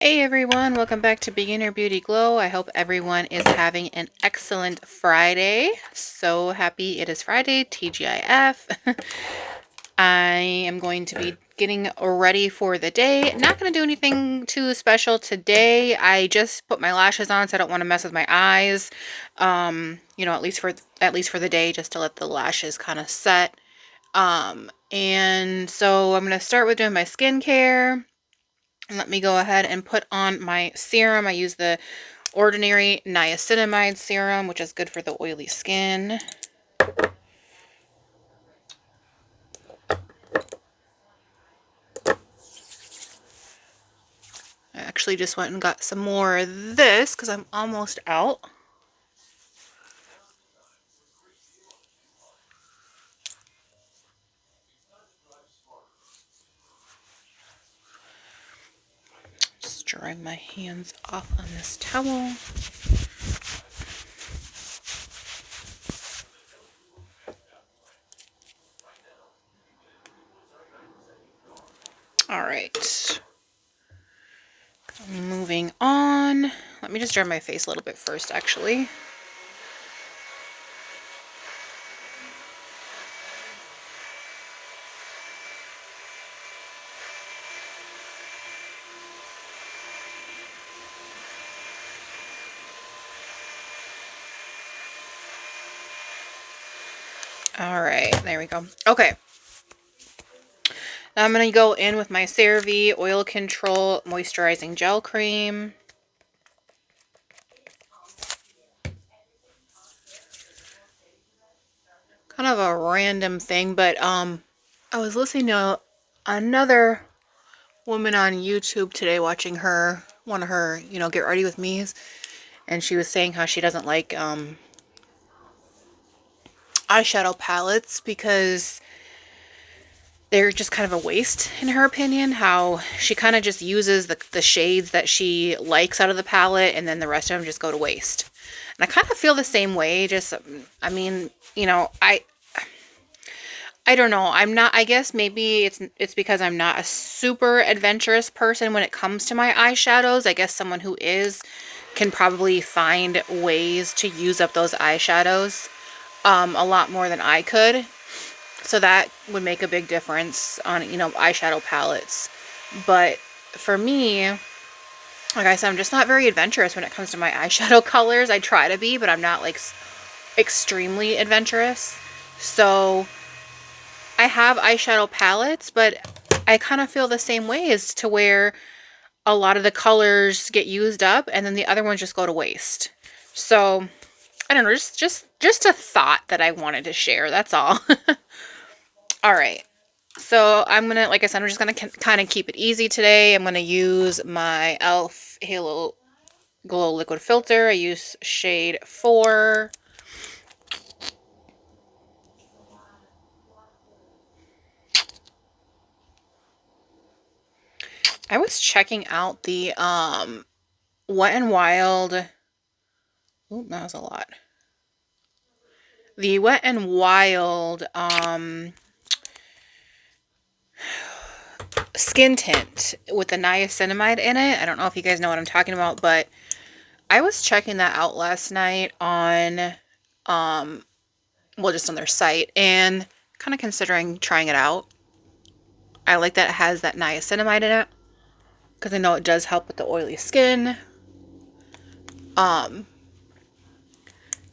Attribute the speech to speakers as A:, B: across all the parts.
A: Hey everyone, welcome back to Beginner Beauty Glow. I hope everyone is having an excellent Friday. So happy it is Friday, TGIF. I am going to be getting ready for the day. Not going to do anything too special today. I just put my lashes on, so I don't want to mess with my eyes. At least for the day, just to let the lashes kind of set. And so I'm going to start with doing my skincare. Let me go ahead and put on my serum. I use the Ordinary Niacinamide Serum, which is good for the oily skin. I actually just went and got some more of this because I'm almost out. Just drying my hands off on this towel. All right. Moving on. Let me just dry my face a little bit first, actually. All right, there we go. Okay. Now I'm going to go in with my CeraVe Oil Control Moisturizing Gel Cream. Kind of a random thing, but I was listening to another woman on YouTube today, watching one of her, get ready with me's, and she was saying how she doesn't like eyeshadow palettes because they're just kind of a waste, in her opinion. How she kind of just uses the shades that she likes out of the palette, and then the rest of them just go to waste. And I kind of feel the same way. Just, I mean, I don't know. I'm not, I guess maybe it's because I'm not a super adventurous person when it comes to my eyeshadows. I guess someone who is can probably find ways to use up those eyeshadows a lot more than I could. So that would make a big difference on, eyeshadow palettes. But for me, like I said, I'm just not very adventurous when it comes to my eyeshadow colors. I try to be, but I'm not like extremely adventurous. So I have eyeshadow palettes, but I kind of feel the same way, as to where a lot of the colors get used up and then the other ones just go to waste. So I don't know, just a thought that I wanted to share. That's all. All right. So I'm gonna, like I said, I'm just gonna kind of keep it easy today. I'm gonna use my e.l.f. Halo Glow Liquid Filter. I use shade 4. I was checking out the Wet n Wild. Ooh, that was a lot. The Wet n Wild skin tint with the niacinamide in it. I don't know if you guys know what I'm talking about, but I was checking that out last night on just on their site, and kind of considering trying it out. I like that it has that niacinamide in it because I know it does help with the oily skin. Um,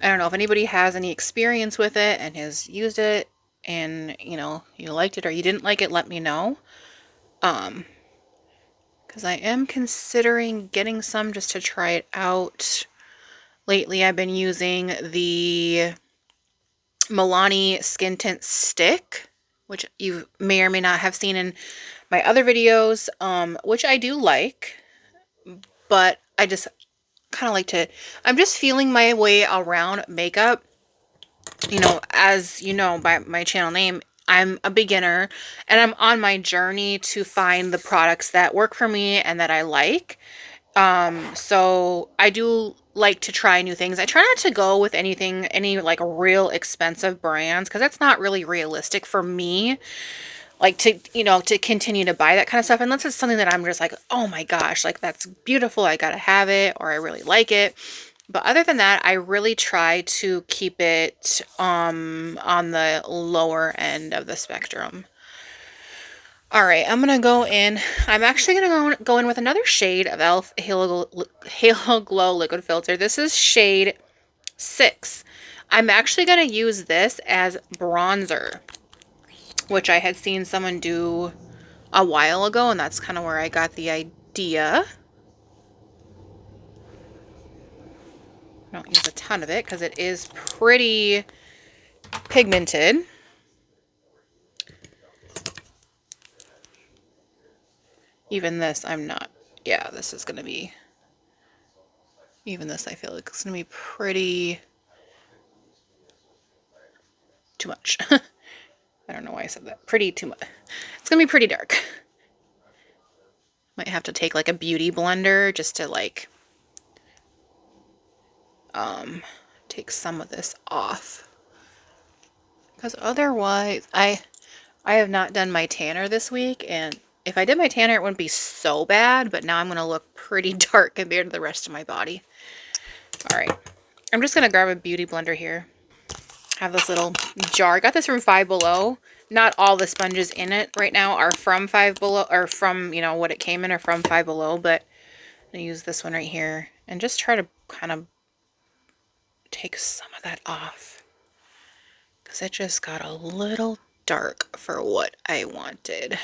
A: I don't know if anybody has any experience with it and has used it, and you liked it or you didn't like it, let me know. Because I am considering getting some just to try it out. Lately, I've been using the Milani Skin Tint Stick, which you may or may not have seen in my other videos, which I do like, but I just kind of like to, I'm just feeling my way around makeup. As you know by my channel name, I'm a beginner, and I'm on my journey to find the products that work for me and that I like. So I do like to try new things. I try not to go with any like real expensive brands, because that's not really realistic for me. like to, to continue to buy that kind of stuff unless it's something that I'm just like, oh my gosh, like that's beautiful, I gotta have it, or I really like it. But other than that, I really try to keep it on the lower end of the spectrum. All right, I'm gonna go in. I'm actually gonna go in with another shade of Elf Halo Glow Liquid Filter. This is shade 6. I'm actually gonna use this as bronzer, which I had seen someone do a while ago, and that's kind of where I got the idea. I don't use a ton of it because it is pretty pigmented. Even this, I'm not. Yeah, this is going to be... Even this, I feel like it's going to be pretty... too much. I don't know why I said that. Pretty too much. It's going to be pretty dark. Might have to take like a beauty blender just to like... take some of this off. Because otherwise, I have not done my tanner this week, and if I did my tanner, it wouldn't be so bad, but now I'm going to look pretty dark compared to the rest of my body. All right. I'm just going to grab a beauty blender here. I have this little jar. I got this from Five Below. Not all the sponges in it right now are from Five Below, or from, what it came in are from Five Below, but I'm going to use this one right here and just try to kind of take some of that off. Because it just got a little dark for what I wanted.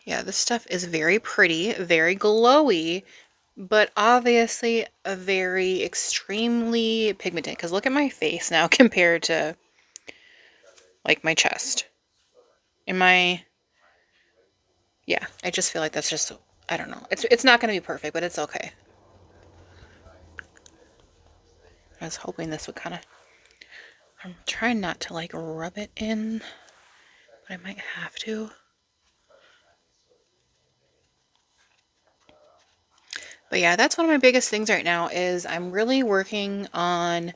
A: Yeah, this stuff is very pretty, very glowy, but obviously a very extremely pigmented. Because look at my face now compared to like my chest. Yeah, I just feel like that's just, I don't know. It's not going to be perfect, but it's okay. I was hoping this would kind of, I'm trying not to like rub it in, but I might have to. But yeah, that's one of my biggest things right now is I'm really working on,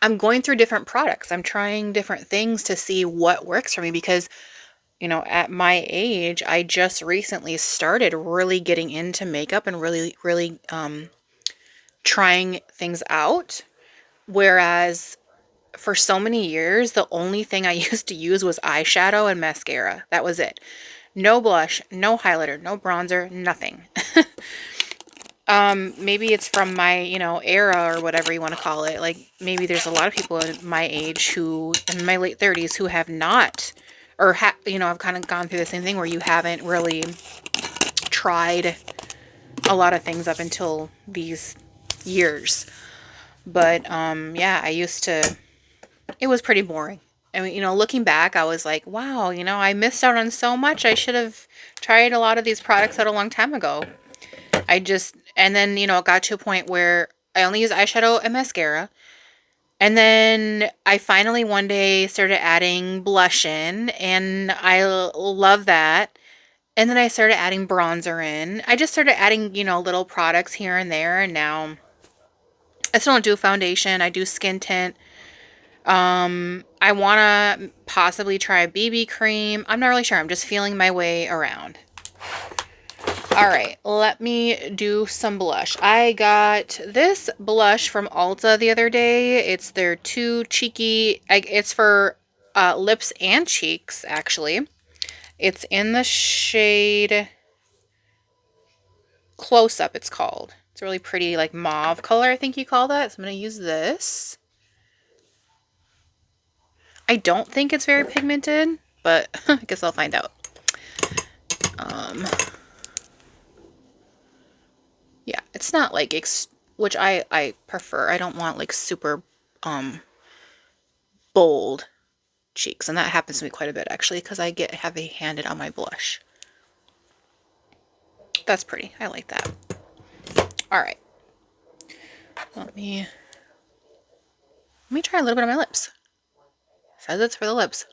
A: I'm going through different products. I'm trying different things to see what works for me because, at my age, I just recently started really getting into makeup and really, really trying things out. Whereas for so many years, the only thing I used to use was eyeshadow and mascara. That was it. No blush, no highlighter, no bronzer, nothing. Maybe it's from my, era or whatever you want to call it. Like maybe there's a lot of people in my age who, in my late 30s, who have not, or I've kind of gone through the same thing where you haven't really tried a lot of things up until these years. But yeah, it was pretty boring. I mean, looking back, I was like, wow, I missed out on so much. I should have tried a lot of these products out a long time ago. And then, it got to a point where I only use eyeshadow and mascara. And then I finally one day started adding blush in, and I love that. And then I started adding bronzer in. I just started adding, little products here and there. And now I still don't do foundation. I do skin tint. I want to possibly try a BB cream. I'm not really sure. I'm just feeling my way around. All right, let me do some blush. I got this blush from Ulta the other day. It's their Too Cheeky. It's for lips and cheeks, actually. It's in the shade Close Up, it's called. It's a really pretty, like, mauve color, I think you call that. So I'm going to use this. I don't think it's very pigmented, but I guess I'll find out. Yeah, it's not like, which I prefer. I don't want like super bold cheeks, and that happens to me quite a bit actually because I get heavy-handed on my blush. That's pretty. I like that. All right. Let me try a little bit on my lips. It says it's for the lips.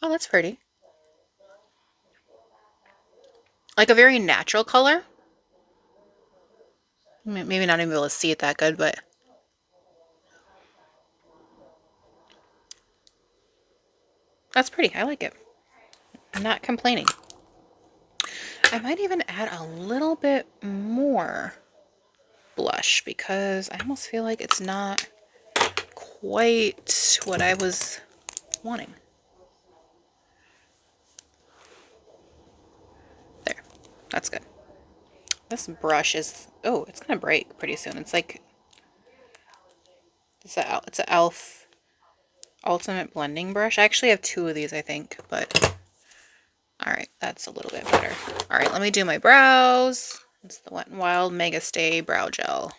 A: Oh, that's pretty. Like a very natural color. Maybe not even able to see it that good, but That's pretty. I like it. I'm not complaining. I might even add a little bit more blush because I almost feel like it's not quite what I was wanting. There. That's good. This brush is, oh, it's gonna break pretty soon. It's like, it's a e.l.f. Ultimate Blending Brush. I actually have two of these, I think, but all right, that's a little bit better. All right, let me do my brows. It's the Wet n Wild Mega Stay Brow Gel.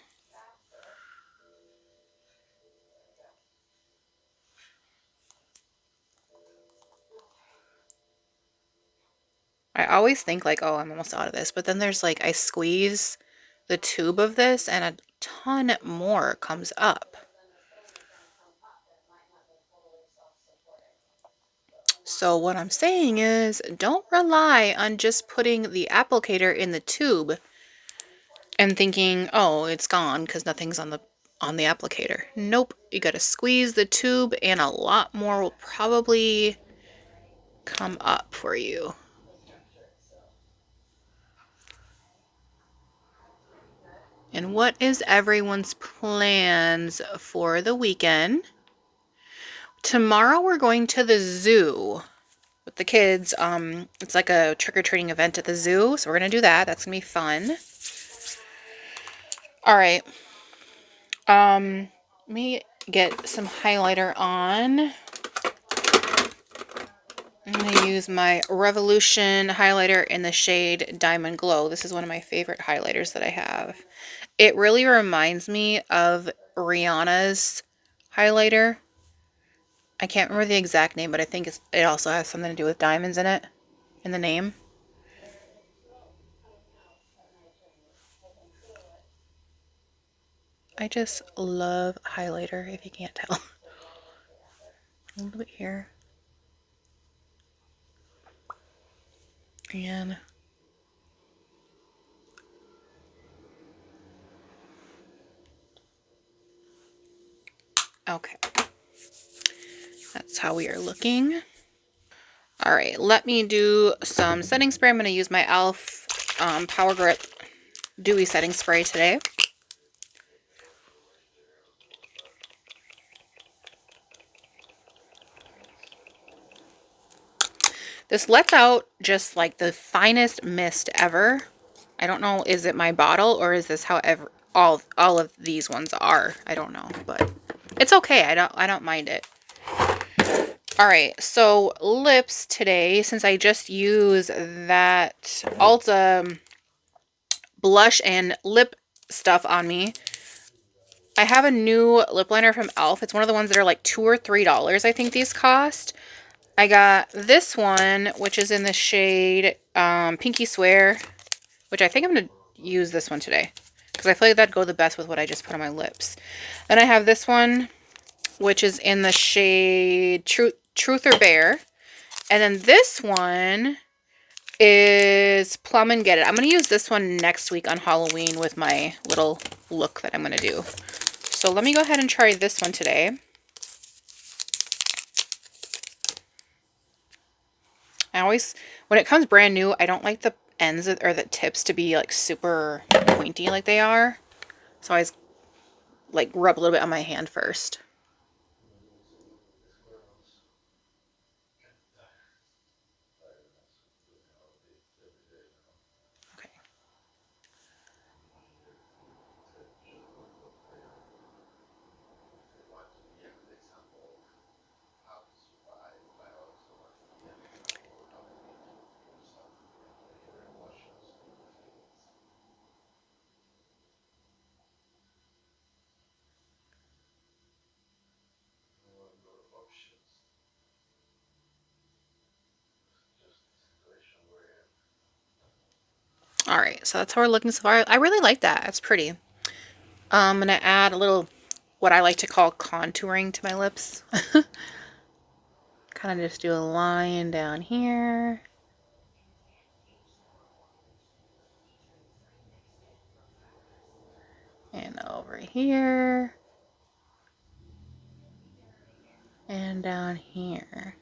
A: I always think like, oh, I'm almost out of this, but then there's like, I squeeze the tube of this and a ton more comes up. So what I'm saying is, don't rely on just putting the applicator in the tube and thinking, oh, it's gone because nothing's on the applicator. Nope, you gotta squeeze the tube and a lot more will probably come up for you. And what is everyone's plans for the weekend? Tomorrow we're going to the zoo with the kids. It's like a trick-or-treating event at the zoo, so we're gonna do that. That's gonna be fun. All right. Let me get some highlighter on. I'm gonna use my Revolution highlighter in the shade Diamond Glow. This is one of my favorite highlighters that I have. It really reminds me of Rihanna's highlighter. I can't remember the exact name, but I think it also has something to do with diamonds in it, in the name. I just love highlighter, if you can't tell. A little bit here. And okay. That's how we are looking. All right, let me do some setting spray. I'm going to use my e.l.f. Power Grip Dewy Setting Spray today. This lets out just like the finest mist ever. I don't know, is it my bottle or is this however all of these ones are? I don't know, but it's okay. I don't mind it. All right, so lips today, since I just use that Ulta blush and lip stuff on me, I have a new lip liner from e.l.f. It's one of the ones that are like $2 or $3, I think these cost. I got this one, which is in the shade Pinky Swear, which I think I'm going to use this one today because I feel like that'd go the best with what I just put on my lips. Then I have this one, which is in the shade Truth or Bear. And then this one is Plum and Get It. I'm going to use this one next week on Halloween with my little look that I'm going to do. So let me go ahead and try this one today. I always, when it comes brand new, I don't like the ends or the tips to be like super pointy like they are. So I always like rub a little bit on my hand first. Okay. All right, so that's how we're looking so far. I really like that. It's pretty. I'm going to add a little, what I like to call contouring to my lips. Kind of just do a line down here. And over here. And down here.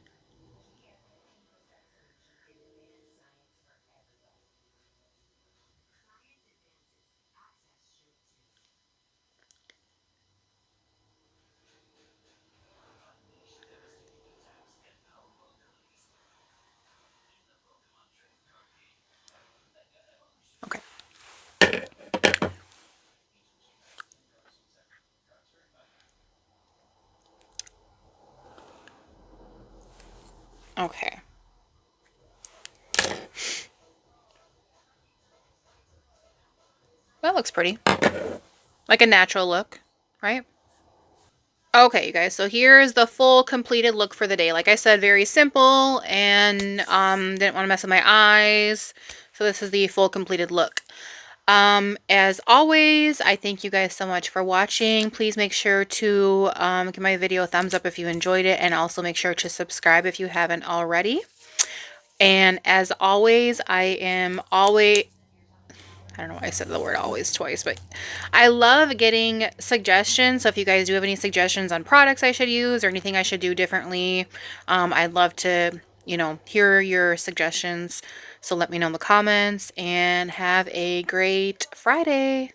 A: Okay. That looks pretty. Like a natural look, right? Okay, you guys, so here's the full completed look for the day. Like I said, very simple and didn't want to mess with my eyes. So this is the full completed look. As always, I thank you guys so much for watching. Please make sure to give my video a thumbs up if you enjoyed it, and also make sure to subscribe if you haven't already. And as always, I am always, I don't know why I said the word always twice, but I love getting suggestions. So if you guys do have any suggestions on products I should use or anything I should do differently, I'd love to, hear your suggestions. So let me know in the comments, and have a great Friday.